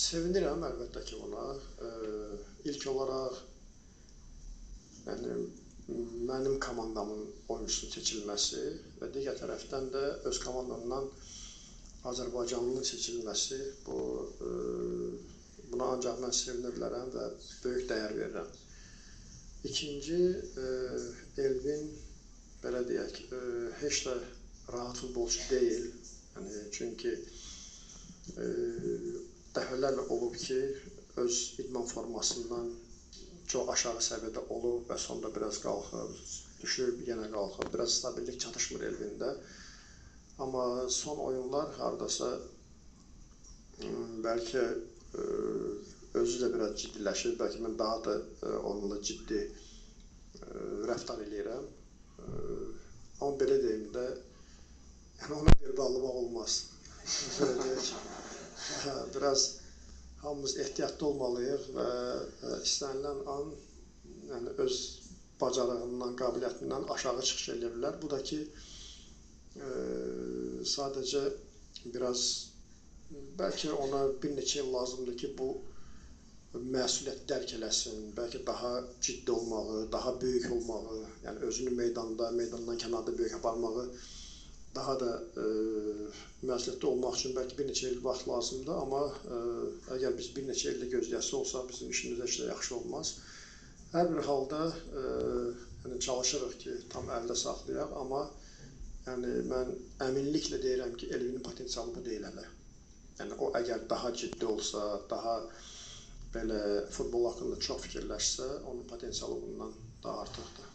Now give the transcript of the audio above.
Sevinirəm əlbəttə ki buna. İlk olaraq mənim komandamın oyunçusunun seçilməsi və digər tərəfdən də öz komandamdan Azərbaycanlının seçilməsi, buna ancaq mən sevinə bilərəm və böyük dəyər verirəm. İkinci, Elvin, belə deyək, heç də rahat futbolçu deyil. Çünki dəfələrlə olub ki, öz idman formasından çox aşağı səviyyədə olub və sonda biraz qalxıb, düşüb, yenə qalxıb. Biraz stabillik çatışmır Elvində. Amma son oyunlar haradasa bəlkə özü də biraz ciddiləşir. Bəlkə mən daha da onunla ciddi rəftar eləyirəm. Amma belə deyim də, ona bir bağlamaq olmaz. Biraz hamımız ehtiyatlı olmalıyıq və istənilən an öz bacarığından, qabiliyyətindən aşağı çıxış edə bilər. Bu da ki, sadəcə biraz, bəlkə ona bir neçə il lazımdır ki, bu məsuliyyət dərk eləsin, bəlkə daha ciddi olmağı, daha böyük olmağı, yəni özünü meydanda, meydandan kənarda böyük aparmağı, daha da məsuliyyətli olmaq üçün bəlkə bir neçə il vaxt lazımdır, amma əgər biz bir neçə ildə gözləyəsi olsaq, bizim işimiz heç də yaxşı olmaz. Hər bir halda çalışırıq ki, tam əldə saxlayaq, amma mən əminliklə deyirəm ki, Elvinin potensialı bu deyil hələ. Yəni, o əgər daha ciddi olsa, daha belə futbol haqqında çox fikirləşsə, onun potensialı bundan daha artıqdır.